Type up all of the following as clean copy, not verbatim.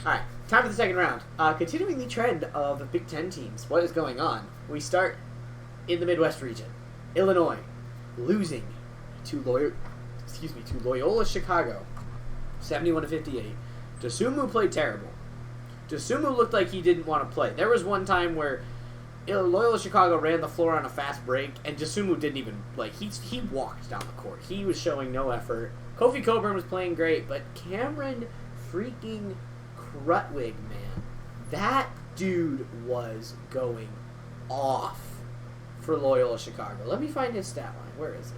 Alright, time for the second round. Continuing the trend of the Big Ten teams, what is going on? We start in the Midwest region. Illinois losing to Loyola Chicago, 71-58. Dosunmu played terrible. Dosunmu looked like he didn't want to play. There was one time where Loyola Chicago ran the floor on a fast break, and Dosunmu didn't even, he walked down the court. He was showing no effort. Kofi Coburn was playing great, but Cameron freaking Krutwig, man. That dude was going off for Loyola Chicago. Let me find his stat line. Where is it?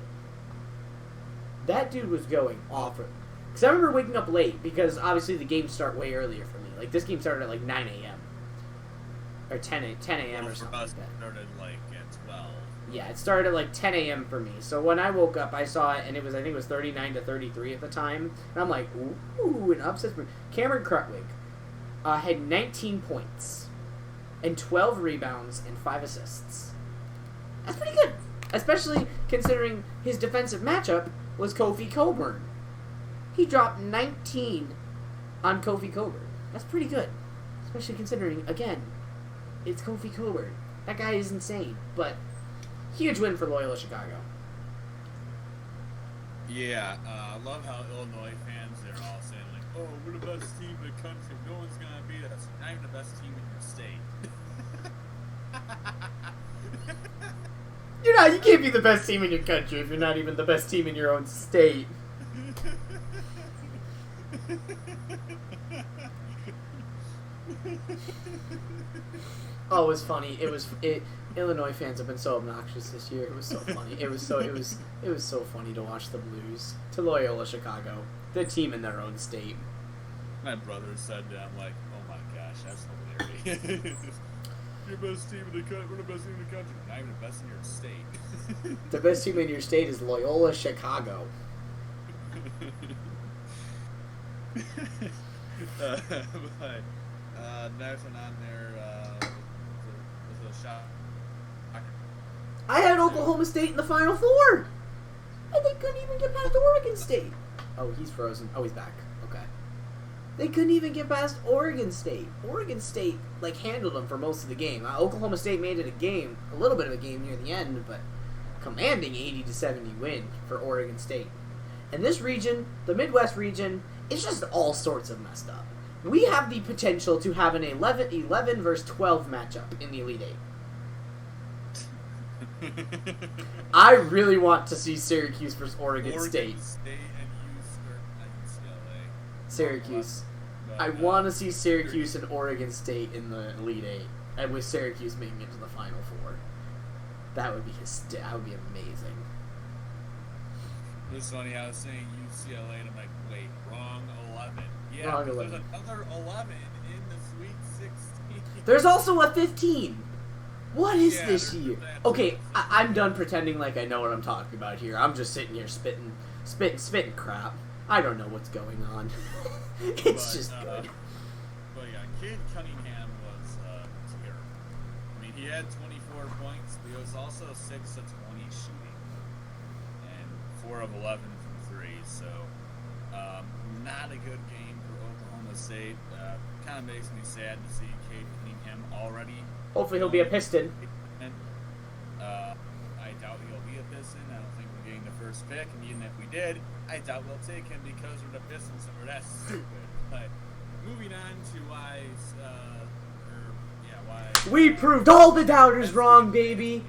That dude was going off. Because I remember waking up late, because obviously the games start way earlier for me. Like, this game started at like 9 a.m. Or 10 a.m. or something like that. It started like at 12. Yeah, it started at like 10 a.m. for me. So when I woke up, I saw it, and I think it was 39-33 at the time. And I'm like, ooh, an upset. Cameron Krutwig had 19 points and 12 rebounds and 5 assists. That's pretty good, especially considering his defensive matchup was Kofi Coburn. He dropped 19 on Kofi Coburn. That's pretty good, especially considering, again, it's Kofi Coburn. That guy is insane, but huge win for Loyola Chicago. Yeah, I love how Illinois fans, they're all saying, like, oh, we're the best team in the country. No one's going to beat us. Not even the best team in your state. You can't be the best team in your country if you're not even the best team in your own state. Oh, it was funny. Illinois fans have been so obnoxious this year. It was so funny. It was so funny to watch the Blues to Loyola Chicago, the team in their own state. My brother said that. I'm like, oh my gosh, that's hilarious. You're the best team in the country. We're the best team in the country. Not even the best in your state. The best team in your state is Loyola Chicago. Next one on there was a shot. I had Oklahoma State in the Final Four, and they couldn't even get past Oregon State. Oh, he's frozen. Oh, he's back. Okay. They couldn't even get past Oregon State. Oregon State, handled them for most of the game. Oklahoma State made it a little bit of a game near the end, but commanding 80-70 win for Oregon State. And this region, the Midwest region, it's just all sorts of messed up. We have the potential to have an 11 versus 12 matchup in the Elite Eight. I really want to see Syracuse versus Oregon State. And UCLA. Syracuse. I want to see Syracuse and Oregon State in the Elite Eight, and with Syracuse making it to the Final Four. That would be amazing. It's funny, I was saying UCLA, and I'm like, wait, wrong 11. Yeah, Wrong there's 11. another 11 in the Sweet 16. There's also a 15. What is this year? that's Okay, I'm done pretending like I know what I'm talking about here. I'm just sitting here spitting crap. I don't know what's going on. It's just good. But yeah, Cade Cunningham was terrible. I mean, he had 24 points, but he was also 6 of 20 shooting, and 4 of 11 from 3. So, not a good game for Oklahoma State. Kind of makes me sad to see Cade Cunningham already. Hopefully he'll be a Piston. I doubt he'll be a Piston. I don't think we're getting the first pick, and even if we did, I doubt we'll take him because we're the Pistons and we're that stupid. But moving on to why. We proved all the doubters wrong, baby.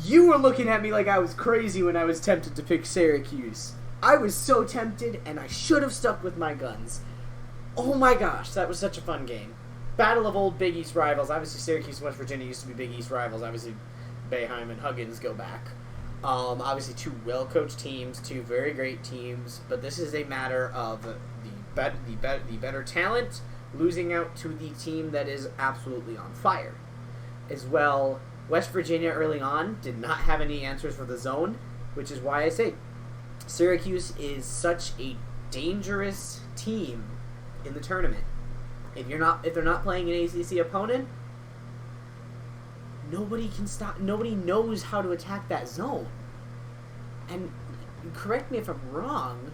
You were looking at me like I was crazy when I was tempted to pick Syracuse. I was so tempted, and I should have stuck with my guns. Oh my gosh, that was such a fun game. Battle of old Big East rivals. Obviously, Syracuse and West Virginia used to be Big East rivals. Obviously, Boeheim and Huggins go back. Obviously, two well-coached teams, two very great teams. But this is a matter of the better talent losing out to the team that is absolutely on fire. As well, West Virginia early on did not have any answers for the zone, which is why I say Syracuse is such a dangerous team in the tournament. If they're not playing an ACC opponent, nobody can stop. Nobody knows how to attack that zone. And correct me if I'm wrong.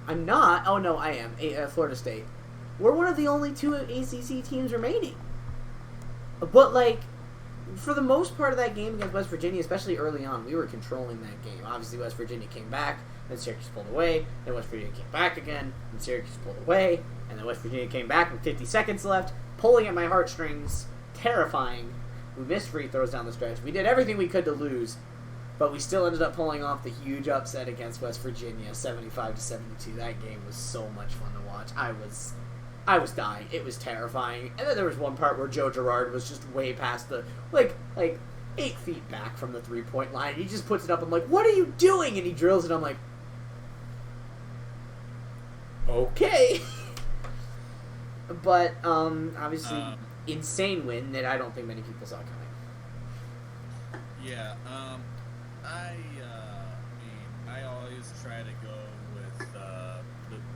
I'm not. Oh no, I am. Florida State. we're one of the only 2 ACC teams remaining. But, like, for the most part of that game against West Virginia, especially early on, we were controlling that game. Obviously, West Virginia came back, then Syracuse pulled away, then West Virginia came back again, and Syracuse pulled away, and then West Virginia came back with 50 seconds left, pulling at my heartstrings, terrifying. We missed free throws down the stretch. We did everything we could to lose, but we still ended up pulling off the huge upset against West Virginia, 75-72. That game was so much fun to watch. I was dying. It was terrifying. And then there was one part where Joe Girard was just way past the, like 8 feet back from the 3-point line. He just puts it up. I'm like, what are you doing? And he drills it. I'm like, okay. But, obviously, insane win that I don't think many people saw coming. Yeah, I always try to go with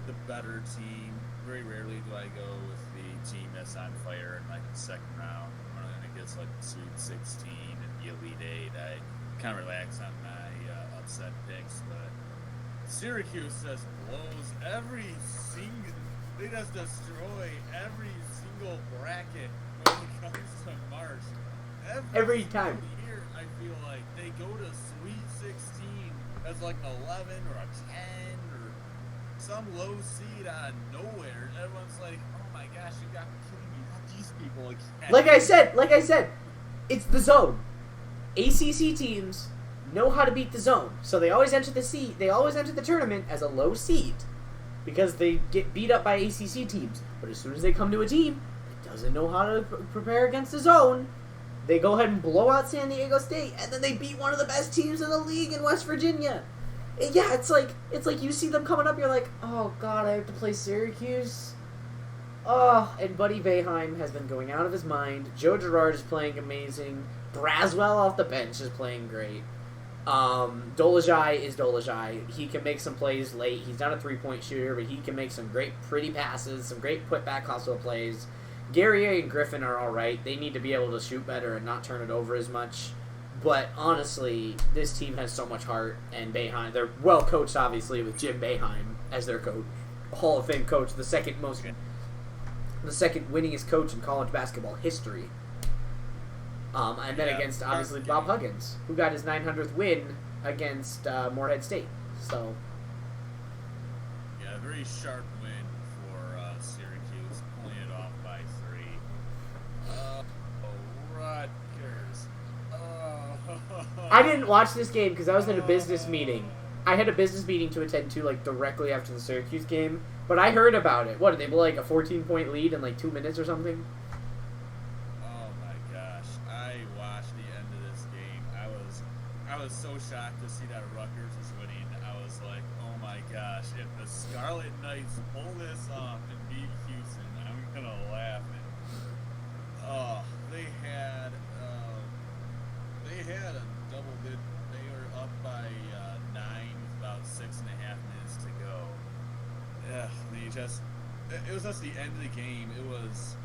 the better team. Very rarely do I go with the team that's on fire in like the second round. When it gets like the Sweet 16 and the Elite 8, I kind of relax on my upset picks. But Syracuse just blows every single. They just destroy every single bracket when it comes to March. Every time. Year, I feel like they go to Sweet 16 as like an 11 or a 10 or some low seed out of nowhere. Everyone's like, oh my gosh, you got to be kidding me. Not these people again. Like I said, it's the zone. ACC teams know how to beat the zone. So they always enter the tournament as a low seed because they get beat up by ACC teams. But as soon as they come to a team that doesn't know how to prepare against the zone, they go ahead and blow out San Diego State, and then they beat one of the best teams in the league in West Virginia. Yeah, it's like you see them coming up, you're like, oh god, I have to play Syracuse. Oh, and Buddy Boeheim has been going out of his mind. Joe Girard is playing amazing. Braswell off the bench is playing great. Dolezaj is Dolezaj. He can make some plays late. He's not a 3-point shooter, but he can make some great, pretty passes, some great put-back hustle plays. Guerrier and Griffin are alright. They need to be able to shoot better and not turn it over as much. But honestly, this team has so much heart, and Boeheim, they're well coached, obviously, with Jim Boeheim as their coach. Hall of Fame coach, the second winningest coach in college basketball history. And then against, obviously, Bob Huggins, who got his 900th win against Morehead State. So, yeah, a very sharp win for Syracuse, pulling it off by 3. Rutgers. I didn't watch this game because I was in a business meeting. I had a business meeting to attend to, like, directly after the Syracuse game. But I heard about it. What, did they blow, like, a 14-point lead in, like, 2 minutes or something? Oh, my gosh. I watched the end of this game. I was so shocked to see that Rutgers was winning. I was like, oh, my gosh. If the Scarlet Knights pull this off and beat Houston, I'm going to laugh. They had a double dip. They were up by 9 with about 6.5 minutes to go. Yeah, it was just the end of the game. It was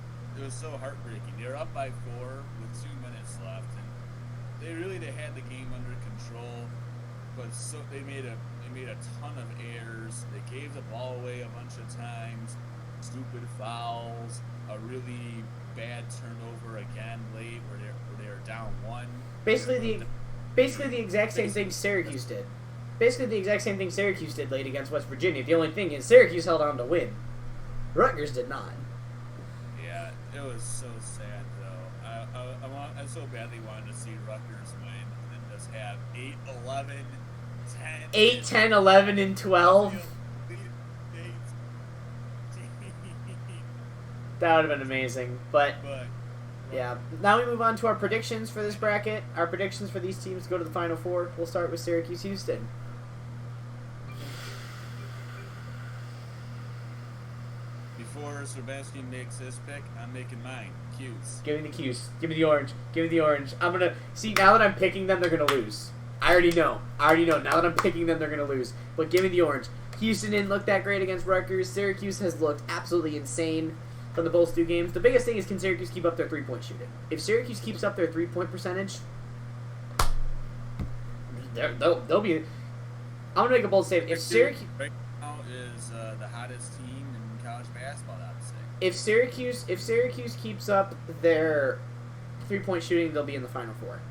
so heartbreaking. They were up by 4 with 2 minutes left, and they had the game under control. But they made a ton of errors. They gave the ball away a bunch of times. Stupid fouls. A really bad turnover again late where they were down 1. Basically the exact same thing Syracuse did. Basically the exact same thing Syracuse did late against West Virginia. The only thing is Syracuse held on to win. Rutgers did not. Yeah, it was so sad though. I so badly wanted to see Rutgers win and then just have 8, 11, 10. 8, 10, 11, and 12. That would have been amazing. But yeah. Now we move on to our predictions for this bracket. Our predictions for these teams to go to the Final Four. We'll start with Syracuse-Houston. Before Sylvester makes his pick, I'm making mine. Cuse. Give me the Cuse. Give me the orange. Give me the orange. I'm going to... See, now that I'm picking them, they're going to lose. I already know. Now that I'm picking them, they're going to lose. But give me the orange. Houston didn't look that great against Rutgers. Syracuse has looked absolutely insane from the both 2 games. The biggest thing is, can Syracuse keep up their 3-point shooting? If Syracuse keeps up their 3-point percentage, they'll be... I'm going to make a bold statement. If Syracuse... Right now is the hottest team in college college basketball, I would say. If Syracuse keeps up their 3-point shooting, they'll be in the Final Four.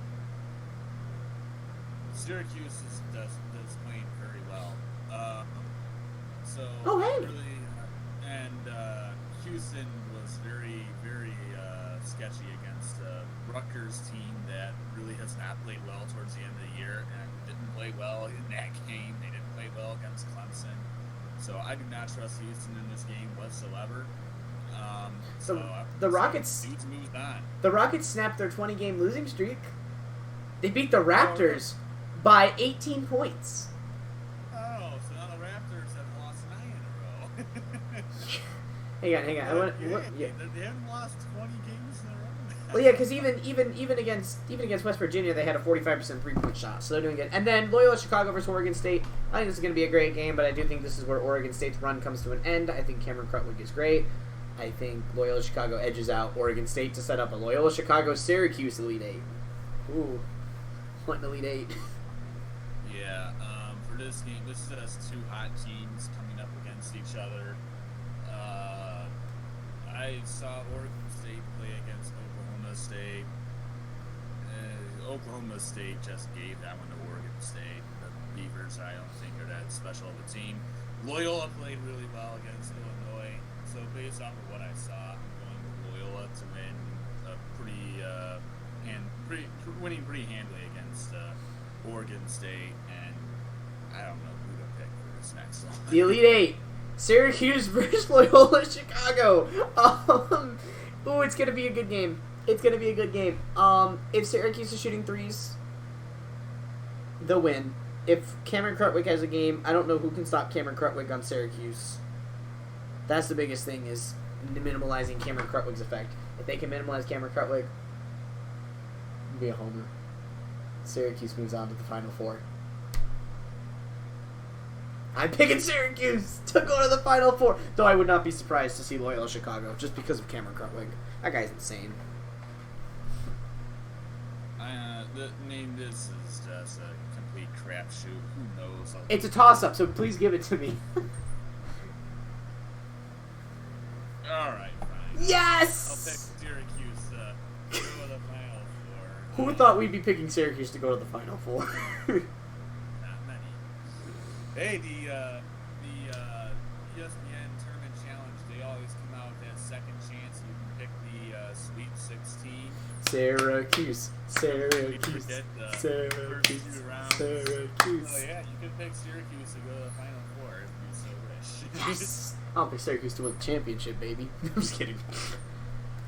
Syracuse does playing very well. Oh, hey. Really, and Houston was very, very sketchy against Rutgers team that really has not played well towards the end of the year and didn't play well in that game. They didn't play well against Clemson. So I do not trust Houston in this game whatsoever. The Rockets moved on. The Rockets snapped their 20-game losing streak. They beat the Raptors by 18 points. Oh, so now the Raptors have lost 9 in a row. Hang on. They haven't lost 20 games in a row. Well, yeah, because even against West Virginia, they had a 45% 3-point shot, so they're doing good. And then Loyola Chicago versus Oregon State. I think this is going to be a great game, but I do think this is where Oregon State's run comes to an end. I think Cameron Krutwig is great. I think Loyola Chicago edges out Oregon State to set up a Loyola Chicago Syracuse Elite Eight. Ooh, what an Elite Eight! Yeah, for this game, this is just two hot teams coming up against each other. I saw Oregon State play against Oklahoma State. Oklahoma State just gave that one to Oregon State. The Beavers, I don't think, are that special of a team. Loyola played really well against Illinois. So based off of what I saw, I'm going with Loyola to win winning pretty handily against Oregon State, and I don't know who to pick for this next one. The Elite Eight, Syracuse versus Loyola Chicago. Ooh, it's gonna be a good game. If Syracuse is shooting threes, they'll win. If Cameron Krutwig has a game, I don't know who can stop Cameron Krutwig on Syracuse. That's the biggest thing, is minimalizing Cameron Krutwig's effect. If they can minimize Cameron Krutwig, it'll be a homer. Syracuse moves on to the Final Four. I'm picking Syracuse to go to the Final Four, though I would not be surprised to see Loyola Chicago just because of Cameron Krutwig. That guy's insane. This is just a complete crapshoot. Who knows? It's a toss-up, so please give it to me. Alright, fine. Yes! I'll pick Syracuse to go to the Final Four. Who thought we'd be picking Syracuse to go to the Final Four? Not many. Hey, the ESPN Tournament Challenge, they always come out with that second chance. You can pick the Sweet 16. Syracuse. Oh yeah, you can pick Syracuse to go to the Final Four if you so wish. Yes! I'll pick Syracuse to win the championship, baby. I'm just kidding.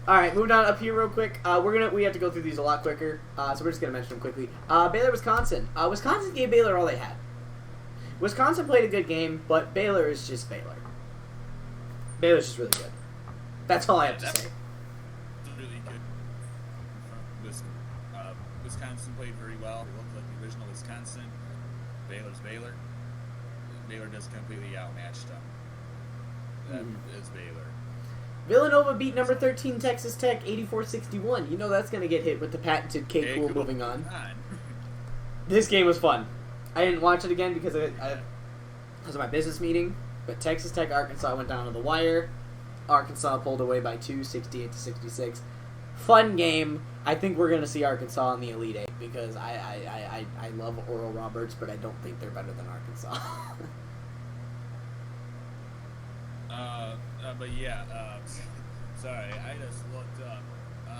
Alright, moving on up here real quick. We have to go through these a lot quicker, so we're just going to mention them quickly. Baylor, Wisconsin. Wisconsin gave Baylor all they had. Wisconsin played a good game, but Baylor is just Baylor. Baylor's just really good. That's all I have to say. Really good. Wisconsin played very well. They looked like the original Wisconsin. Baylor's Baylor. Baylor just completely outmatched them. That is Baylor. Villanova beat number 13 Texas Tech 84-61. You know that's going to get hit with the patented K-Cool moving on. This game was fun. I didn't watch it again because I was at my business meeting, but Texas Tech Arkansas went down to the wire. Arkansas pulled away by 2, 68-66. Fun game. I think we're going to see Arkansas in the Elite Eight because I love Oral Roberts, but I don't think they're better than Arkansas. But yeah, sorry, I just looked up.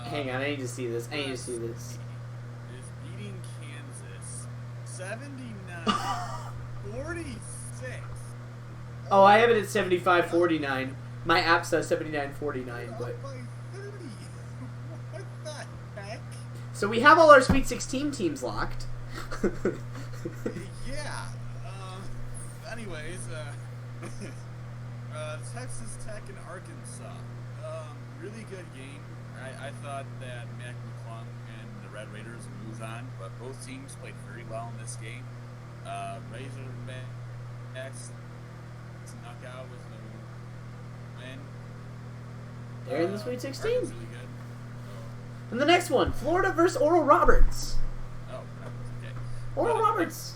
Hang on, I need to see this. Is beating Kansas 79-46. Oh, I have it at 75-49. My app says 79-49, but... What the heck? So we have all our Sweet 16 teams locked. Yeah. Anyways, Texas Tech and Arkansas. Really good game. I thought that Mac McClung and the Red Raiders moved on, but both teams played very well in this game. Razorbacks snuck out with the win. They're in the Sweet 16. Really good. And the next one, Florida versus Oral Roberts. Oh, okay. Oral Roberts.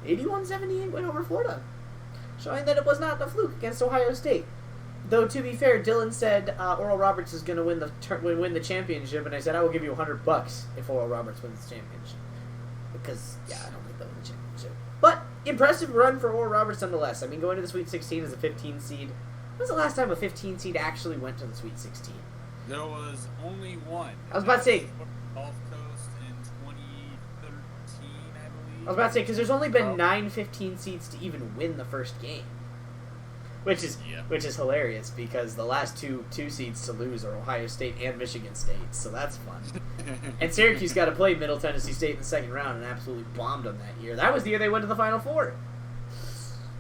81-78 win over Florida. showing that it was not a fluke against Ohio State. Though, to be fair, Dylan said Oral Roberts is going to win the championship, and I said I will give you $100 if Oral Roberts wins the championship. Because, yeah, I don't think they'll win the championship. But, impressive run for Oral Roberts nonetheless. I mean, going to the Sweet 16 as a 15 seed. When was the last time a 15 seed actually went to the Sweet 16? There was only one. I was about to say... Gulf Coast in 2013, I believe. I was about to say, because there's only been 9 15 seeds to even win the first game. Which is hilarious, because the last two seeds to lose are Ohio State and Michigan State, so that's fun. And Syracuse got to play Middle Tennessee State in the second round and absolutely bombed them that year. That was the year they went to the Final Four.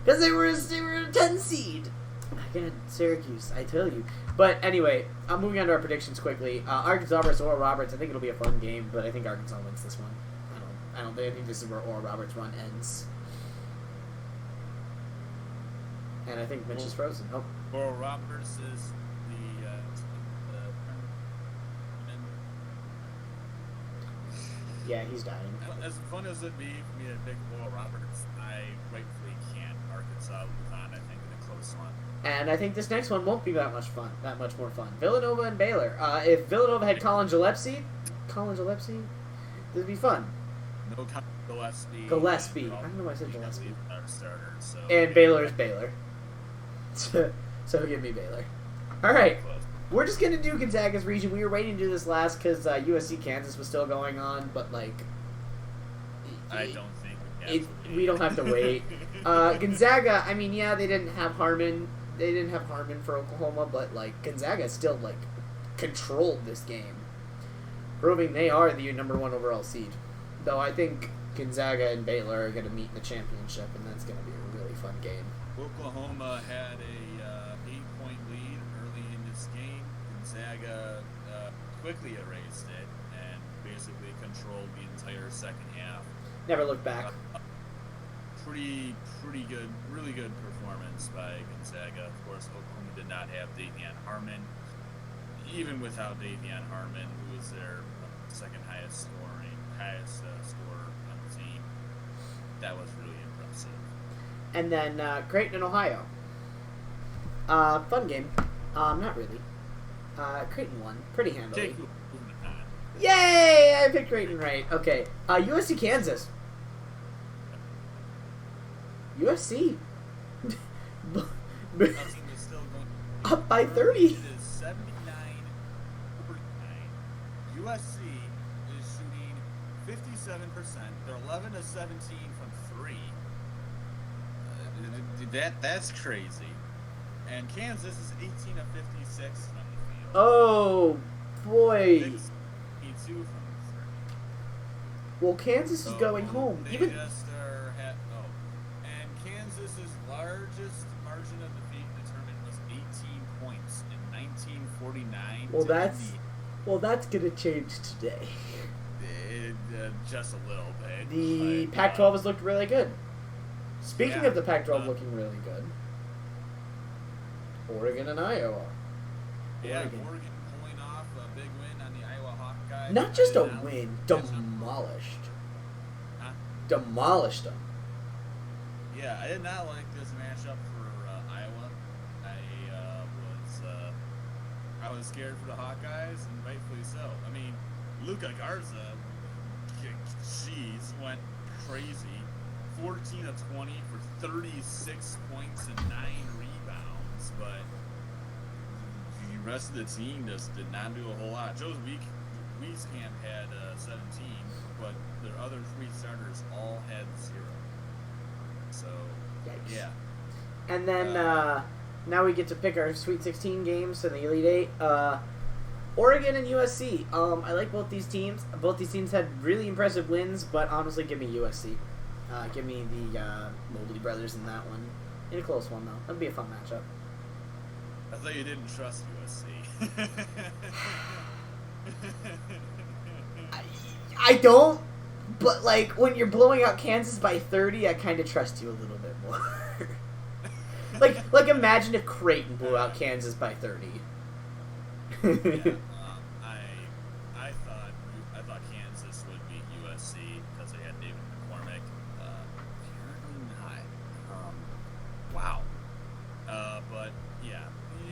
Because they were a 10 seed. Again, Syracuse, I tell you. But anyway, I'm moving on to our predictions quickly. Arkansas versus Oral Roberts. I think it'll be a fun game, but I think Arkansas wins this one. I think this is where Oral Roberts' run ends. And I think Mitch is frozen. Oh. Oral Roberts is the yeah, he's dying. As fun as it be for me to pick Oral Roberts, I rightfully can't. Arkansas lose on, I think, in a close one. And I think this next one won't be that much more fun. Villanova and Baylor. If Villanova had Colin Gillespie, this would be fun. No Gillespie. Gillespie. I don't know why I said Gillespie. Our starter, so and Baylor is Baylor. So give me Baylor. All right. We're just going to do Gonzaga's region. We were waiting to do this last because USC Kansas was still going on, but, like... I don't think we don't have to wait. Gonzaga, I mean, yeah, they didn't have Harmon. They didn't have Harmon for Oklahoma, but, like, Gonzaga still, like, controlled this game, proving they are the #1 overall seed. Though I think Gonzaga and Baylor are going to meet in the championship, and that's going to be a really fun game. Oklahoma had a 8-point lead early in this game. Gonzaga quickly erased it and basically controlled the entire second half. Never looked back. Pretty good, really good performance by Gonzaga. Of course, Oklahoma did not have Davion Harmon. Even without Davion Harmon, who was their second highest scorer on the team, that was really impressive. And then Creighton and Ohio. Fun game. Not really. Creighton won pretty handily. Yay! I picked Creighton right. Okay. USC Kansas. USC. Up by 30. It is 79-49. USC is shooting 57%. They're 11 of 17 from 3. That's crazy. And Kansas is 18 of 56 from the field. Oh boy. 52 from 3. Well, Kansas is going home. They Even just are and Kansas's largest margin of defeat in the tournament was 18 points in 1949. Well, that's gonna change today. Just a little bit. The Pac-12 has looked really good. Speaking of the Pac-12 looking really good, Oregon and Iowa. Yeah, Oregon pulling off a big win on the Iowa Hawkeyes. Not just a win, demolished. Huh? Demolished them. Yeah, I did not like this matchup for Iowa. I was scared for the Hawkeyes, and rightfully so. I mean, Luka Garza, went crazy. 14 of 20 for 36 points and 9 rebounds, but the rest of the team just did not do a whole lot. Joe's Wieskamp had 17, but their other 3 starters all had 0. So, Yikes. yeah. And then now we get to pick our Sweet 16 games in the Elite Eight. Oregon and USC. I like both these teams. Both these teams had really impressive wins, but honestly, give me USC. Give me the Mobley brothers in that one. In a close one, though. That'd be a fun matchup. I thought you didn't trust USC. I don't, but, like, when you're blowing out Kansas by 30, I kind of trust you a little bit more. like, imagine if Creighton blew out Kansas by 30. Yeah. I thought Kansas would beat USC because they had David McCormick. Apparently not. Wow.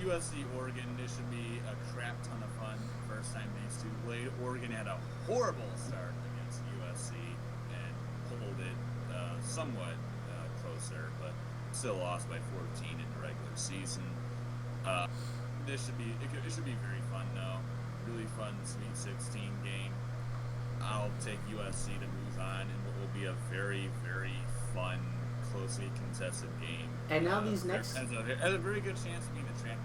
USC Oregon, this should be a crap ton of fun. First time these two played. Oregon had a horrible start against USC and pulled it somewhat closer, but still lost by 14 in the regular season. It should be very fun though. Really fun Sweet 16 game. I'll take USC to move on in what will be a very, very fun, closely contested game. And now these next has a very good chance of being the champion.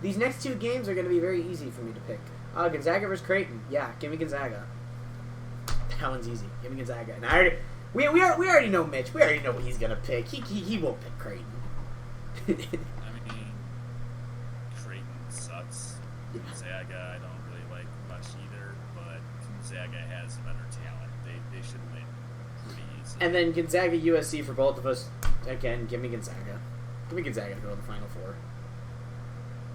These next two games are going to be very easy for me to pick. Gonzaga versus Creighton. Yeah, give me Gonzaga. That one's easy. Give me Gonzaga. And we already know Mitch. We already know what he's going to pick. He won't pick Creighton. I mean, Creighton sucks. Yeah. Gonzaga I don't really like much either, but Gonzaga has better talent. They should win pretty easily. And then Gonzaga USC for both of us. Again, give me Gonzaga. Give me Gonzaga to go to the Final Four.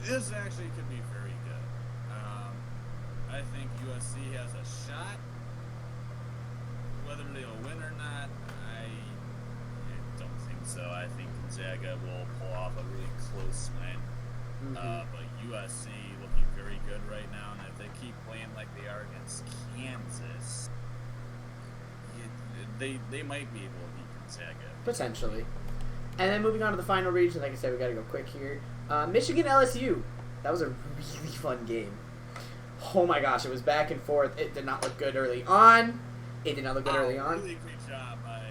This actually could be very good. I think USC has a shot. Whether they'll win or not, I don't think so. I think Gonzaga will pull off a really close win. But USC looking very good right now, and if they keep playing like they are against Kansas, they might be able to beat Gonzaga. Potentially. And then moving on to the final region, like I said, we got to go quick here. Michigan LSU. That was a really fun game. Oh my gosh, it was back and forth. It did not look good early on. Really great job by.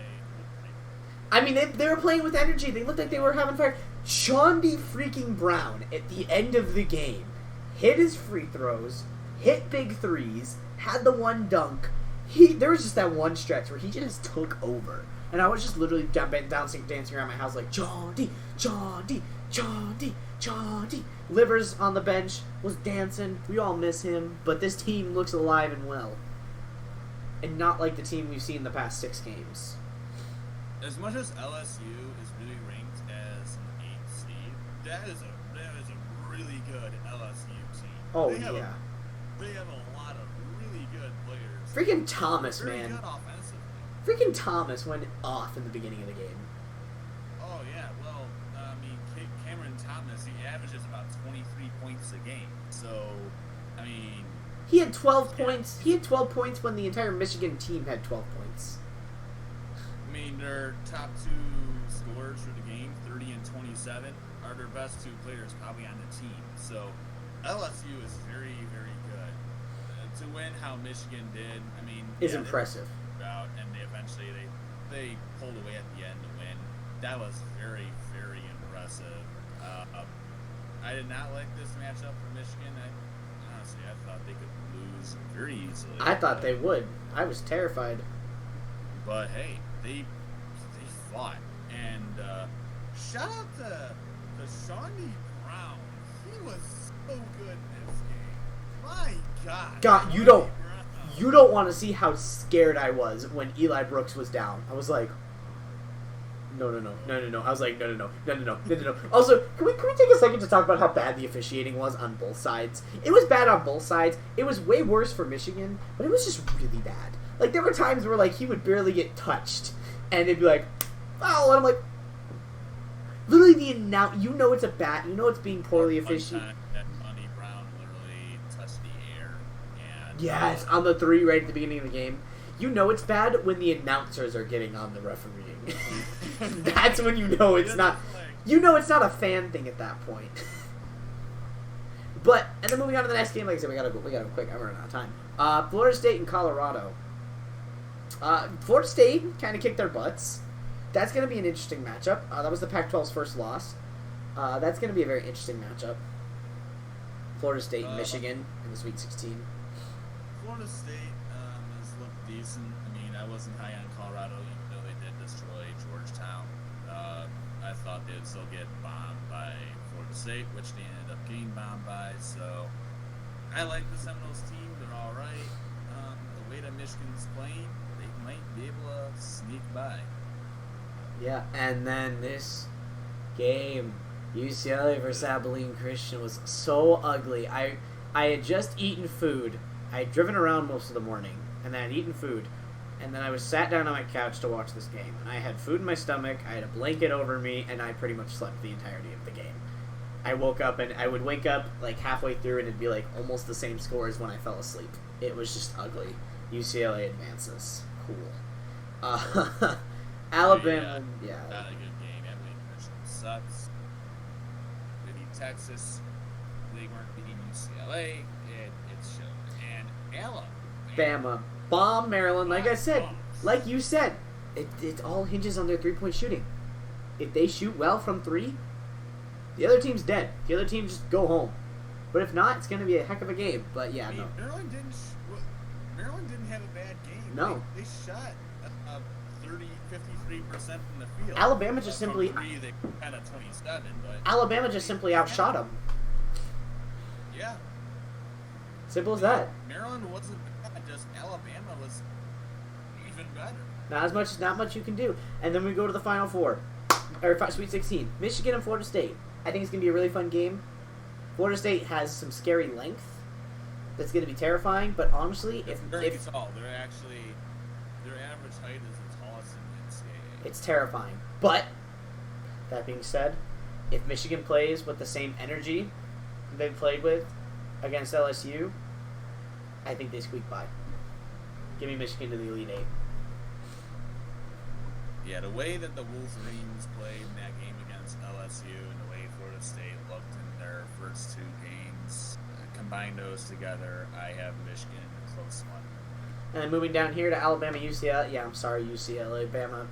I mean, they were playing with energy. They looked like they were having fire. Chaundi freaking Brown at the end of the game hit his free throws, hit big threes, had the one dunk. There was just that one stretch where he just took over. And I was just literally dancing around my house like, Chaundi. Livers on the bench was dancing. We all miss him. But this team looks alive and well. And not like the team we've seen the past 6 games. As much as LSU is really ranked as an 8 seed, that is a really good LSU team. Oh, they have a lot of really good players. Freaking Thomas, very man. Good offensively. Freaking Thomas went off in the beginning of the game. Oh, yeah. Well, I mean, Cameron Thomas, he averages about 23 points a game. So, I mean... He had 12 points. He had 12 points when the entire Michigan team had 12 points. I mean, their top 2 scorers for the game, 30 and 27, are their best 2 players probably on the team. So, LSU is very, very good. To win how Michigan did, I mean... Is impressive. And they pulled away at the end to win. That was very, very impressive. I did not like this matchup for Michigan. Honestly, I thought they could lose very easily. I thought they would. I was terrified. But hey, they fought. And shout out to Chaundi Brown. He was so good in this game. My God. God, you don't want to see how scared I was when Eli Brooks was down. I was like, no. I was like, no. Also, can we take a second to talk about how bad the officiating was on both sides? It was bad on both sides. It was way worse for Michigan, but it was just really bad. Like, there were times where, like, he would barely get touched, and they'd be like, foul, and I'm like, literally you know it's a bat, you know it's being poorly officiated. Yes, on the 3 right at the beginning of the game. You know it's bad when the announcers are getting on the refereeing. That's when you know it's not. You know it's not a fan thing at that point. But and then moving on to the next game, like I said, we gotta go quick. I'm running out of time. Florida State and Colorado. Florida State kind of kicked their butts. That's gonna be an interesting matchup. That was the Pac-12's first loss. That's gonna be a very interesting matchup. Florida State and Michigan in the Sweet 16. Florida State has looked decent. I mean, I wasn't high on Colorado, even though they did destroy Georgetown. I thought they would still get bombed by Florida State, which they ended up getting bombed by. So I like the Seminoles team. They're all right. The way that Michigan's playing, they might be able to sneak by. Yeah, and then this game, UCLA versus Abilene Christian, was so ugly. I had just eaten food. I had driven around most of the morning, and then I had eaten food, and then I was sat down on my couch to watch this game. And I had food in my stomach, I had a blanket over me, and I pretty much slept the entirety of the game. I woke up and I would wake up like halfway through and it'd be like almost the same score as when I fell asleep. It was just ugly. UCLA advances. Cool. Alabama, yeah. Not a good game. Michigan sucks. They beat Texas. They weren't beating UCLA. It showed. And Alabama. Bomb Maryland. Like I said, like you said, it all hinges on their 3-point shooting. If they shoot well from 3, the other team's dead. The other team just go home. But if not, it's going to be a heck of a game. But yeah, no. Maryland didn't have a bad game. No. They shot 53% from the field. Alabama just simply... They kind of 27, but... Alabama just simply outshot them. Yeah. Simple as that. Maryland wasn't bad, just Alabama was even better. Not much you can do. And then we go to the Final Four. Or Sweet 16. Michigan and Florida State. I think it's going to be a really fun game. Florida State has some scary length. That's going to be terrifying, but honestly, They're tall. Their average height is the tallest in the NCAA. It's terrifying. But, that being said, if Michigan plays with the same energy they played with against LSU, I think they squeak by. Give me Michigan to the Elite Eight. Yeah, the way that the Wolverines played in that game against LSU and the way Florida State looked in their first 2 games, combine those together, I have Michigan in a close one. And then moving down here to Alabama, UCLA. Yeah, I'm sorry, UCLA, Bama.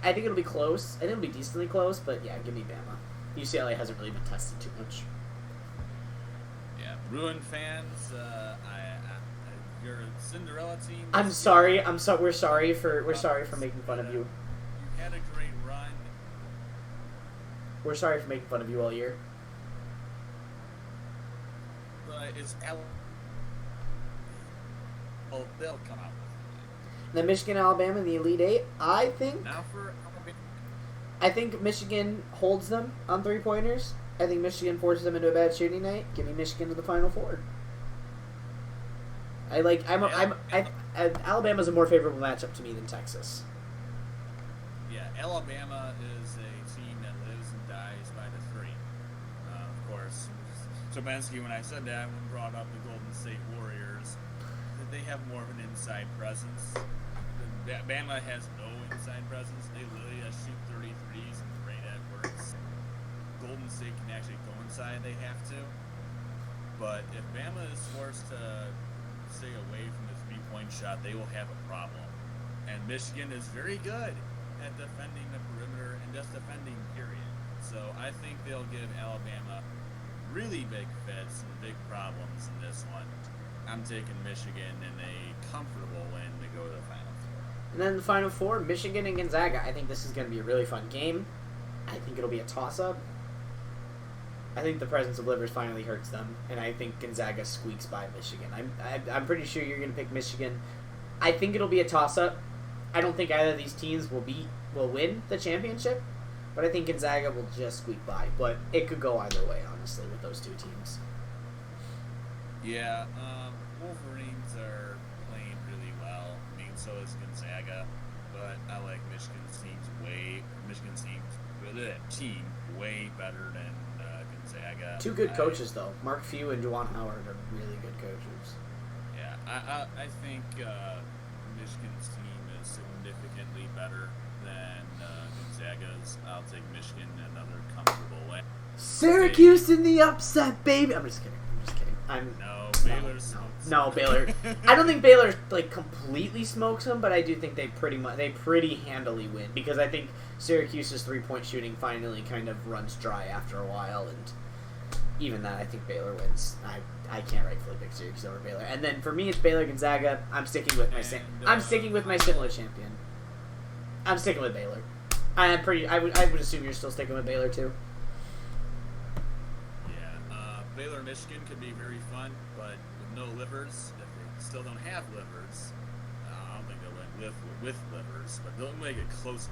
I think it'll be close. I think it'll be decently close, but yeah, give me Bama. UCLA hasn't really been tested too much. Yeah, Bruin fans, your Cinderella team. I'm sorry. We're sorry for making fun of you. You had a great run. We're sorry for making fun of you all year. But it's they'll come out with it. Then Michigan, Alabama in the Elite Eight. I think Michigan holds them on 3-pointers. I think Michigan forces them into a bad shooting night. Give me Michigan to the Final Four. Alabama's a more favorable matchup to me than Texas. Yeah, Alabama is a team that lives and dies by the 3. Of course, Trubensky, when I said that, when brought up the Golden State Warriors, they have more of an inside presence. Bama has no inside presence. They literally just shoot 33s and pray that works. Golden State can actually go inside. They have to. But if Bama is forced to stay away from the 3-point shot, they will have a problem. And Michigan is very good at defending the perimeter and just defending, period. So I think they'll give Alabama really big fits and big problems in this one. I'm taking Michigan in a comfortable win to go to the Final Four. And then the Final Four, Michigan and Gonzaga. I think this is going to be a really fun game. I think it'll be a toss-up. I think the presence of Livers finally hurts them, and I think Gonzaga squeaks by Michigan. I'm pretty sure you're going to pick Michigan. I think it'll be a toss-up. I don't think either of these teams will win the championship, but I think Gonzaga will just squeak by. But it could go either way, honestly, with those 2 teams. Yeah, Wolverines are playing really well. I mean, so is Gonzaga, but I like Michigan's team way better than Gonzaga. 2 good coaches, though. Mark Few and Juwan Howard are really good coaches. Yeah, I think Michigan's team is significantly better than Gonzaga's. I'll take Michigan another comfortable win. Syracuse in the upset, baby! I'm just kidding. No, Baylor. I don't think Baylor completely smokes them, but I do think they pretty handily win, because I think Syracuse's 3-point shooting finally kind of runs dry after a while, and even that, I think Baylor wins. I can't rightfully pick Syracuse over Baylor. And then for me, it's Baylor Gonzaga. I'm sticking with my similar champion. I'm sticking with Baylor. I would assume you're still sticking with Baylor too. Baylor, Michigan could be very fun, but with no Livers, if they still don't have Livers, I don't think they'll win with Livers, but they'll make it close.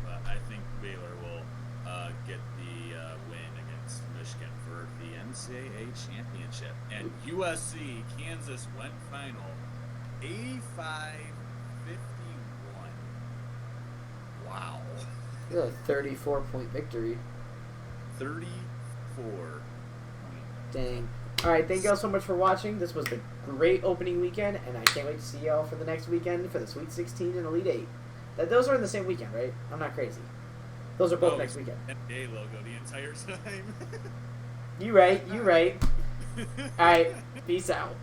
But I think Baylor will get the win against Michigan for the NCAA championship. And USC, Kansas went final 85-51. Wow. A 34-point victory. 34 point. Dang. All right, thank you all so much for watching. This was the great opening weekend, and I can't wait to see y'all for the next weekend for the Sweet 16 and Elite 8. Those are in the same weekend, right? I'm not crazy. Those are both next weekend. NBA logo the entire time. You right. All right, peace out.